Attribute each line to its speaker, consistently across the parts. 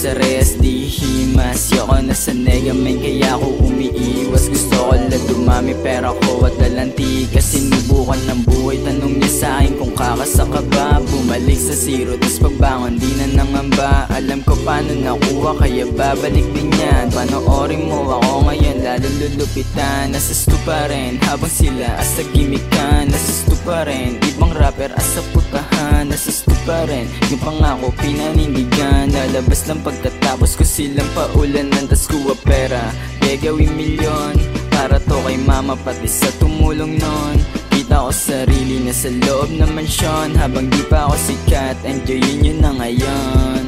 Speaker 1: sa rest, di himas. Yoko na sa nega men kaya ako umiiwas. Gusto ko lang dumami pera ko at dalanti. Kasi sinubukan ng buhay, tanong niya sa'kin kung kakasa ka ba. Bumalik sa zero, tas pagbangon di na nangamba. Alam ko paano nakuha kaya babalik din yan. Panoorin mo ako ngayon lalong lulupitan. Nasa pa rin habang sila asa gimikan. Nasa pa rin ibang rapper asa putahan. Nasa pa rin yung pangako pinanindigan. Lalabas lang pagkatapos ko silang paulanan. Tas kuha pera, gagawin milyon. Para to kay mama pati sa tumulong nun. Kita ko sarili na sa loob ng mansyon. Habang di pa ako sikat, enjoyin nyo na ngayon.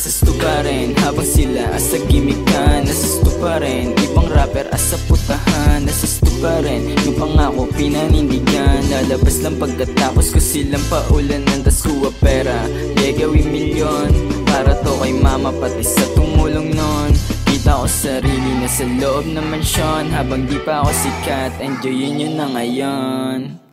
Speaker 1: Nasa pa rin habang sila asa gimikan. Nasa pa rin ibang rapper asa putahan. Nasa pa rin yung pangako pinanindigan. Lalabas lang pagkatapos ko silang paulanan. Tas kuha pera, gagawin milyon. Para to kay mama pati sa tumulong nun. Kita ko sarili na sa loob ng mansyon. Habang di pa ako sikat, enjoyin nyo na ngayon.